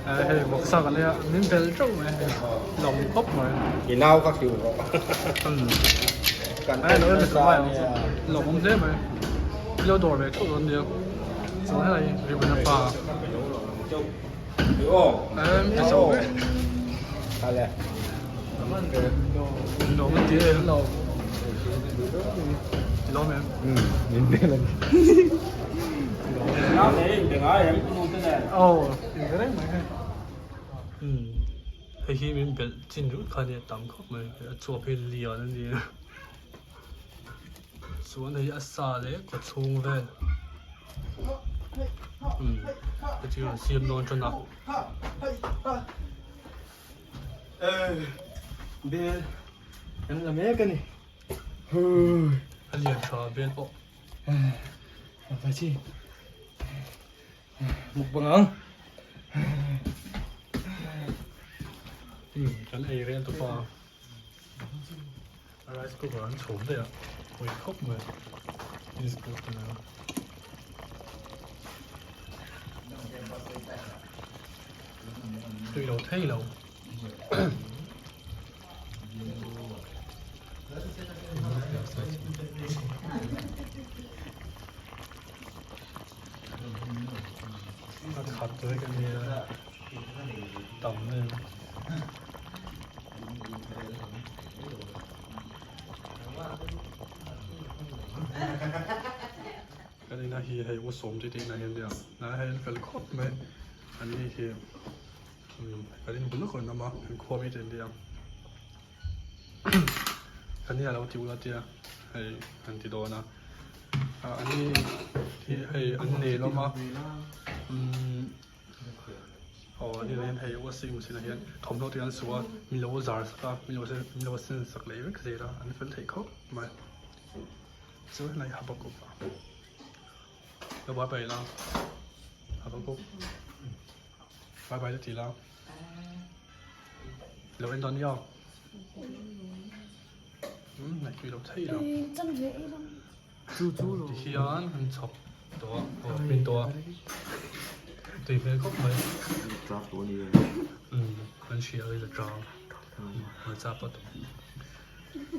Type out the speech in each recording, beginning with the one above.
係木塞嗰啲啊，nem bel trâu mà lòng cốc mà thì nao các kiểu cần nó là什么呀？lòng không thế mà lâu đỏ về trâu luôn được rồi thế này vì mình là phà cái sầu ấy à lẹ nó mới tí lâu chỉ lo mẹ nhìn đây là nó để đừng nói em cũng muốn thế này cái đấy mà hay hay khi mình bị进入看见当口嘛，做配料那啲，所以一撒咧個葱咧，個就先弄咗嗱，bên em làm mấy cái này 一連茶邊哦， phải chi một bằng ống 咁 A 咧都話，rice cooker 很重的呀，會吸咪，is good 嘅啦。對樓梯樓。ขัดด้วยกันเนี่ยต่ำเลยก็นี่นะเฮียให้ผสมจริงๆนะเฮียเดียวนะให้เป็นครบไหมอันนี้เฮียก็นี่เป็นลูกคนนะมั้งเป็นครบไม่เต็มเดียวอันนี้เราจิ๋วละเดียวให้อันที่โดนนะอันนี้ที่ให้อันนี้แล้วมั้งนี่เรียนให้ว่าสิ่งสิ่งนั้นทำเราที่อันสัวมีโลซาร์สก็มีโลเซนสักเลเวกเซราอันนี้เป็นเทคอปมาส่วนไหนฮับกุบแล้วบายไปแล้วฮับกุบบายไปแล้วทีแล้วเราเอ็นตอนนี้อ่ะไหนคือเราใช่แล้วจู่ๆที่อันมันชอบตัวเป็นตัวตีเป็นครบไหม drop ตัวนี้ มันเชียร์เลยจะจองมันจับปะตัว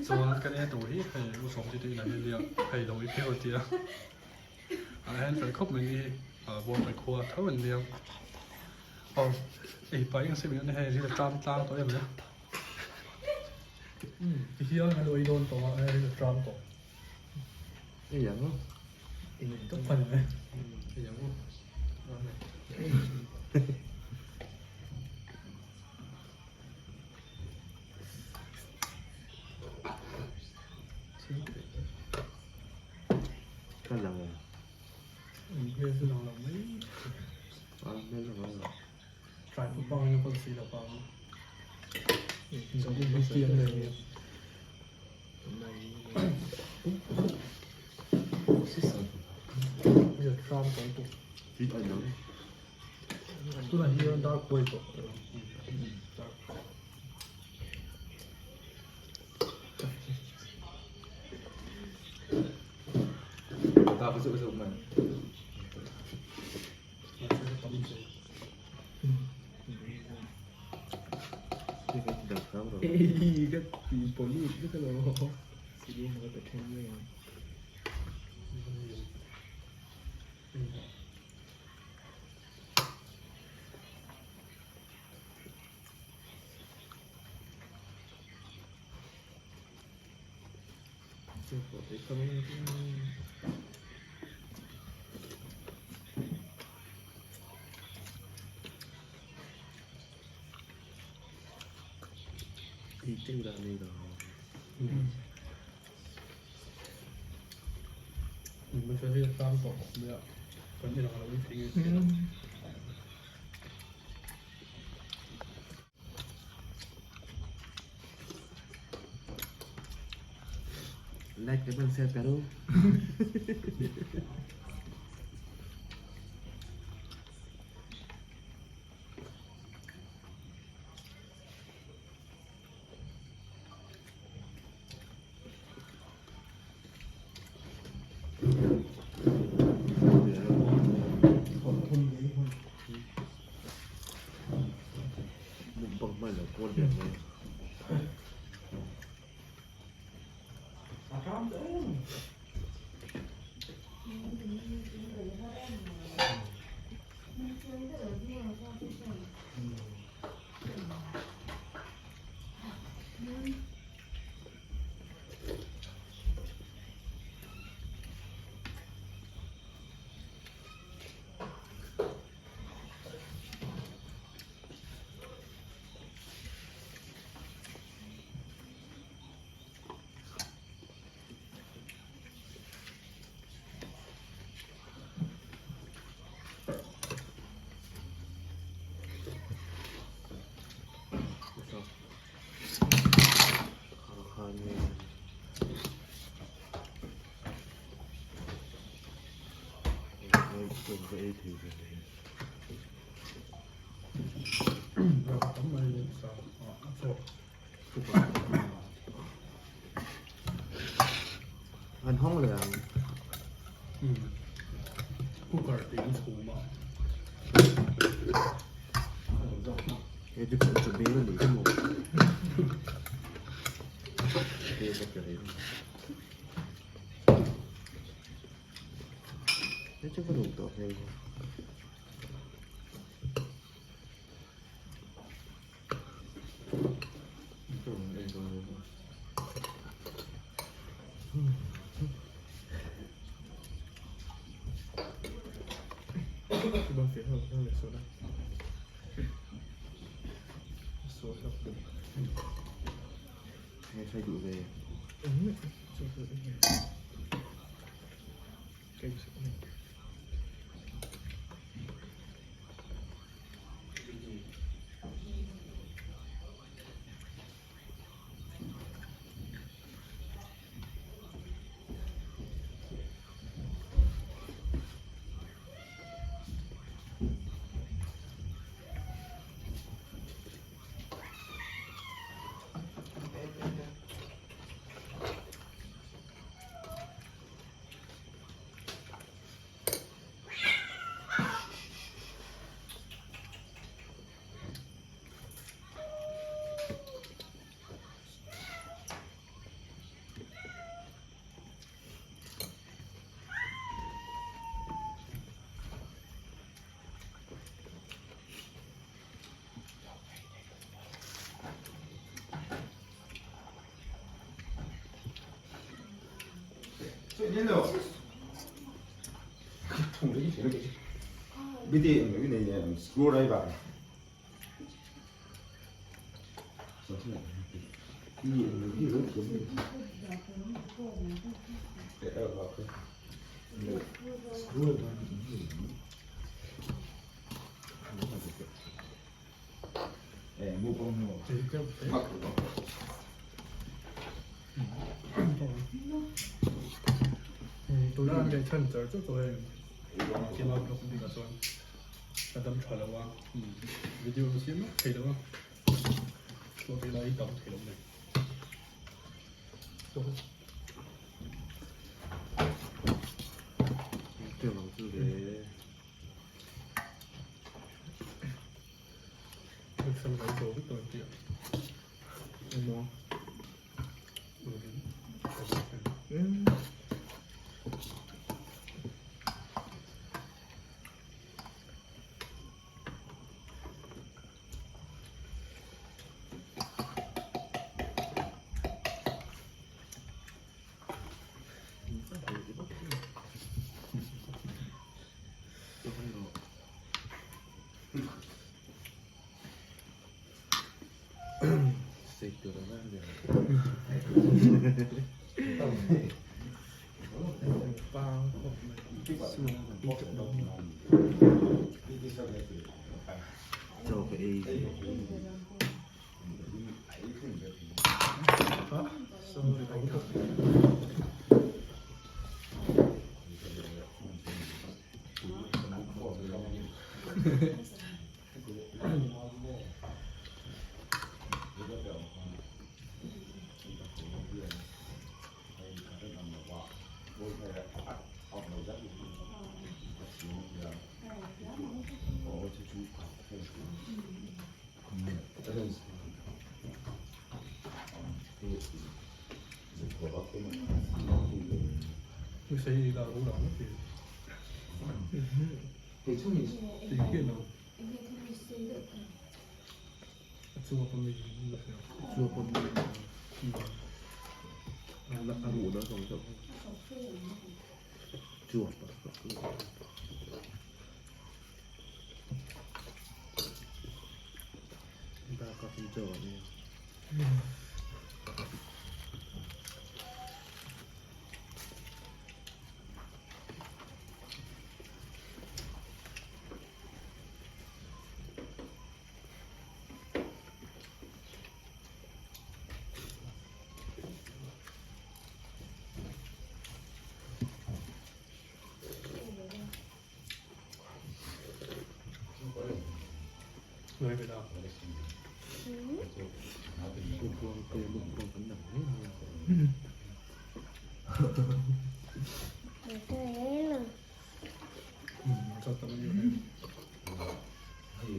ส่วนกันเนี่ยตัวที่ให้ผู้สมที่ดีนะเดียวให้ลงอีกเที่ยวเดียวอะไรให้เป็นครบมันนี่วนไปครัวเท่าวันเดียวไปยังสิบยังให้ที่จะจามตามตัวอย่างนี้ที่เที่ยวให้โดยโดนตัวให้จะจามตัว cái dạng đó ต้องฟันไหมอย่างนี้ cái lần này bây giờ nó là mấy mấy lần rồi trái phụ bông nó còn xí là bông giống như mấy chiên này bây giờ Trump tổng tục ít ai nữa tức là như đã quay tổ ta phải sử dụng mình cái police cái lo thì đi một cái thêm nữa thì trên là này rồi mình sẽ đi tam tổ nữa còn như là nó bị like cái bên xe caro bằng mày là con biển này Cùng với thì tấm này sao sốt anh không làผู้ก่อติงสูงมาก cái chụp chuẩn bị nó để một cái cái đấy nó chắc có đủ tốt hay không đây rồi cái băng phía hơn là số này số đọc được hay thay đủ về số được cái số này Nhìn rồi. Không thấy gì hết. Bây giờ cái này screwdriver. Sao thế này? Cái gì lớn giống như. Mua con nào? thì cái Mặc tôi đang để thân giờ rất rồi khi mà nó cũng bị cái son cái tấm trở lại qua video xem thấy được không tôi thấy là ít tấm thấy được này tưởng là cứ để được xem cái số cái tuần tiền mua xịt từ đó ra rồi bao cho cái đó xong rồi đánh thật ไม่ใช่เรารู้หรอกไม่ใช่ตีขึ้นเราชัวร์ผมมีแบบ ชัวร์คนนี้แล้วอารูแล้วสองจบจวบตาก็เป็นจอเนี่ย เลยไปแล้ว ลูกพวงเตะลูกพวงกันหนังนี่ ชอบตอนนี้อยู่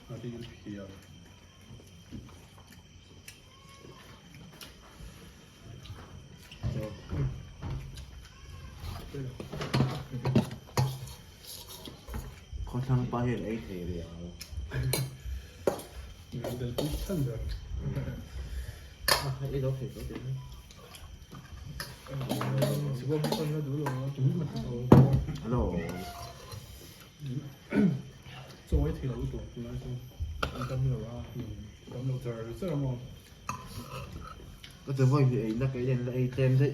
อาที่ยังเพียร์ เขาทำไปเห็นไอ้เทเรีย Men det är godkännande. ไอ้เราเห็นเขาเห็น Så vad fan är du då? ฮัลโหล Så är det hela utåt. Gamla dörr. Så är de ก็จะว่าไอ้นักไอ้เล่นไอ้เต็มที่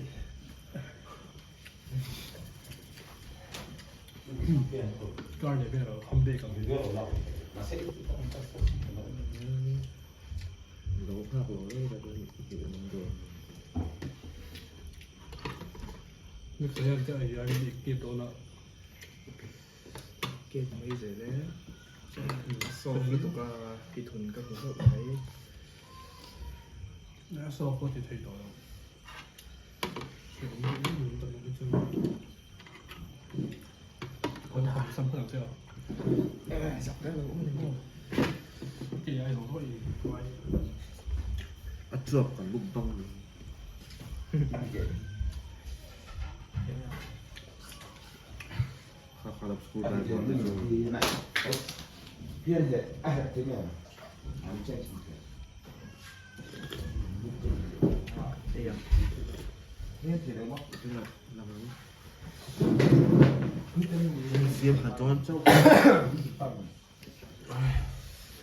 garn är mer han blir kan vi. เราภาพเราเลยแบบนี้เห็นมันโดน Nu så jag inte jag vill inte då na. เก็บไม่เสร็จแล้วส่งหรือตัวก็พี่ทุนก็คงเข้าไป Jag sa på till höjd då. Còn học xong phần chưa? จับได้แล้วมันก็ Thì ai rồi thôi quay. อัดจวบกับลูกบ้องข้ารับสกูได้ก่อนเลย Bien, thế nào? Anh check. เตียง Bien, thế nào? เป็นแบบลำนี้เสียมหัดจอนเจ้า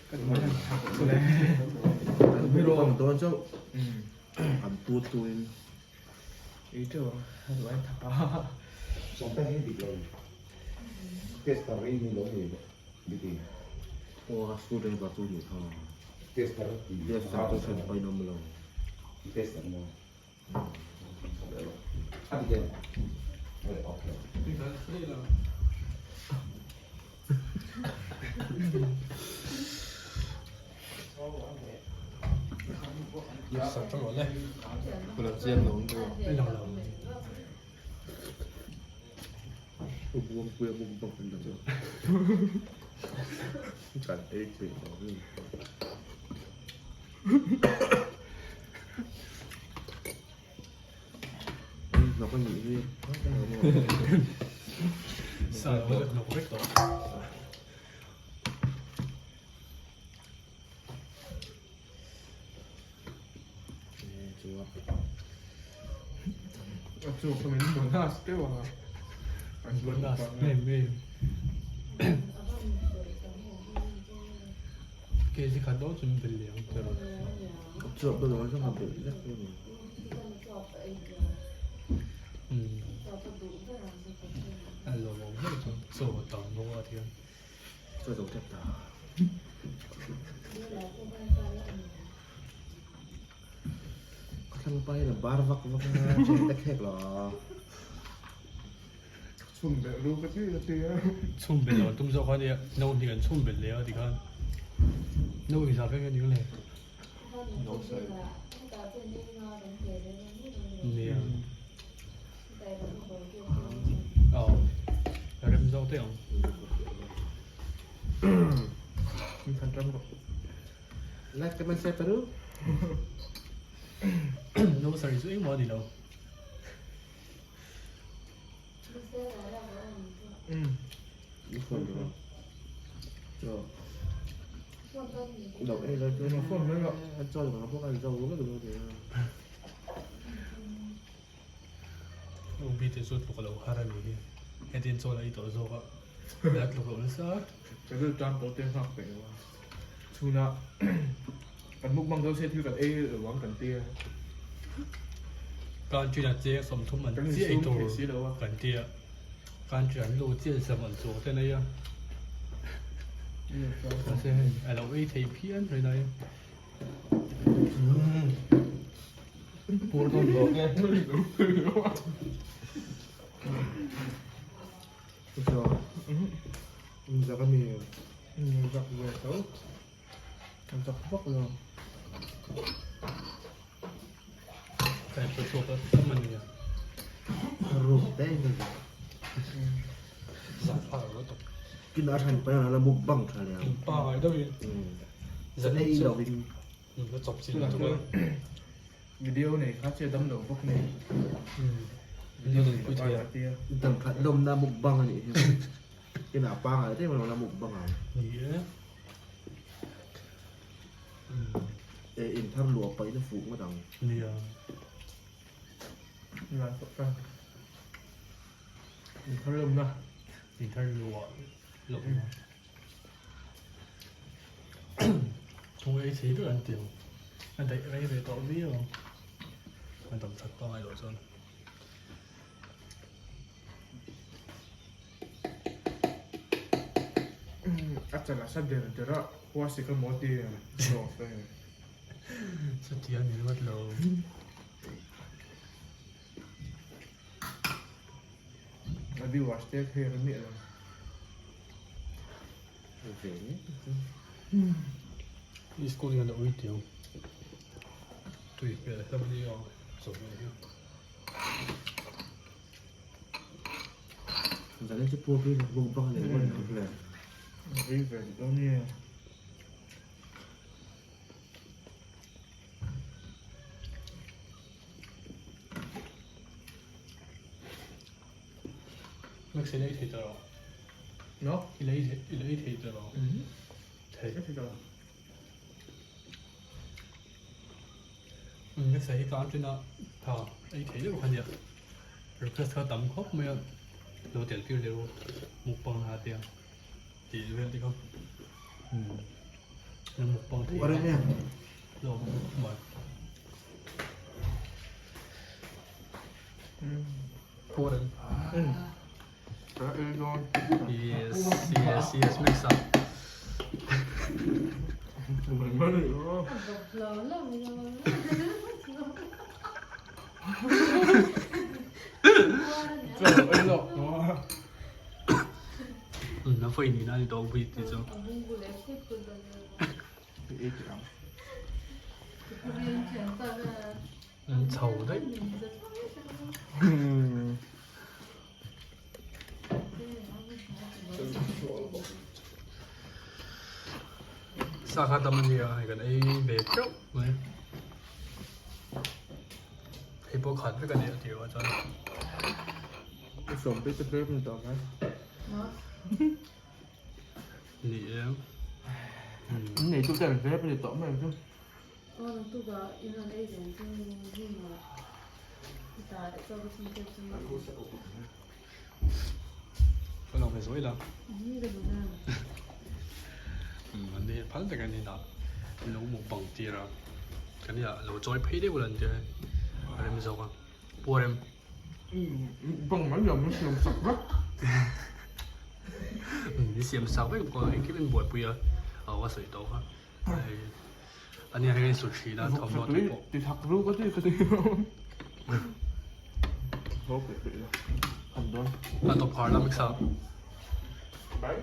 ก็ถึงว่าทำก็แล้ว ไม่รู้ของตัวเจ้าอันตัวตัวเอง อีเจ้าหรือว่าทำ Son pas rien dit. Testa rini lo vedo. Vedi. โอ้สกูได้ประตูอยู่ท่อ Testa rotti. เรียกสาวตัวเป็นไปนมเรา Testa no. Ah, di che? Ok. Vi kan spela. Jag satt och lägg. คนละเสียงหลงตัว Det är långt. ตัวบวมเปลือกบวมต้องเป็นแบบนี้การเอ็กซ์เรย์เราเรื่องเราก็หนีที่ Så det var något korrekt då. จูว่า Jag tror på min månad det var Bundas. Nej, men. Kesi kan då som vill jag inte. จบตัวเราต้องทำแบบนี้นะ Allora, så då några till. ช่วยส่งแทบตาเขาทำไปหรือบาร์วักวักนะเช็คแค่หรอ ชุ่มแบบรู้ก็ชื่อเตีย 총벨 좀 저거는 나오니까 총벨래요, 네가. 너 이사 배가 이거래. น้องใส่ nè rem rau thế không มีพันจำกับ Lihat teman saya baru. nó có sợi suối mà đi đâu อืม Ini phone dulu. Cho. Đọc đây là nó phone mới gọi cho được nó có ăn rau uống được thì ông bị thế suốt lúc đầu hara đi cái tiền số lại tổ số á đặt lúc đầu nó sao จะคือจำตัวเต็มหักไปว่าชูนะกันมุกบางตัวเซตที่กับเอหรือว่ากันเตี้ย การจุดเจ๊สมทุนมันเจ๊ไอตัวกันเตี้ยการจุดรู้เจ๊สมันตัวแต่ไหนอ่ะแต่เจ๊ไอเราไอ้ที่เพี้ยนเลยนะพูดตรงบอกไง Cho. Giờ có mì. จับเลยเขาทำจับพวกเรา แต่ตัวตัวก็ต้องมันเนี่ย Rụt đấy rồi. สับผ่าแล้วตก Cái đã thành phải là một bằng trở lại. ป่าไอ้ตัวนี้ Giờ đây đầu đi. ก็จบสิ้น คือหลัง ตัว จากวิดีโอเนี่ยเขาเชื่อดำหนูพวกนี้ วิดีโอหนึ่ง ไป ผู้ชาย เตี้ย Tầm khát lông ra một bằng này. Cái nào bằng à? Thế mà nó là một bằng à? นี่ Ê, in thăm lúa bấy nó phụ mà đằng. นี่ งานตกกันเขาเริ่มนะ นี่ถ้ารัวหลบมาทุ่งไอ้สีด้วยอันเดียวอันใดอะไรไปต่อเบี้ยวมันต้องชัดต้องไอ้หลอดจน อาจารย์สับเดือนเดี๋ยวเราหัวสิกโมตีโดดไป สุดที่อันนี้วัดเรา แล้ววิววัชเต้เฮียร์นี่เลย Ok nhé. นี่สกูลกันเอาไว้เดียวตุยไปแล้วไม่ได้เอาส่งไปเนี่ย Giờ lên cho pua cái vùng bằng này luôn được là. รีเวนแล้วเนี่ย ไม่ใช่ได้ที่ตลอด เนาะ อีเลยที่ตลอดเท่ ก็ที่เรา ไม่ใช่การจุดน่ะพอไอ้เท่ก็คันเดียวหรือแค่เขาต่ำครบไม่เราเดี๋ยวที่เร็วมุกปังหาเดียวตีเรื่องที่เขายังมุกปังที่ Qua đây nha. เราหมดพูดเลย แล้วเออโดน yes mix up เหมือนมันเลย เจ้าเออหรอกเนาะ 那费你那里都不这种， เออจัง 丑的，萨卡他们的那个 A 没标，喂，黑波看这个的对吧？真， ผสมไปจะเพิ่มต่อไหม 你， ไหนตัวแต่งเพิ่มไปต่อไหมจ้ะ 누가 이런 애들 좀 다 저거 진짜 좀 不能没所谓了， 이거보다 你反正跟你拿，老木棒地了，跟你啊，老再配的不能的，อะไรไม่รู้อ่ะปวดเอ็ม bằng máy giờ mới sử dụng sạch quá 你เสียมสาวไปก่อนไอ้ที่เป็นบวชปุยอ่ะว่าสวยโตครับอันนี้ให้สุชีนะทอมรอ thật ทุ lý ก thì thật luôn có chứ cái gì tốt để thành đôi อันต่อพาร์ทแล้วมิกซ์ đấy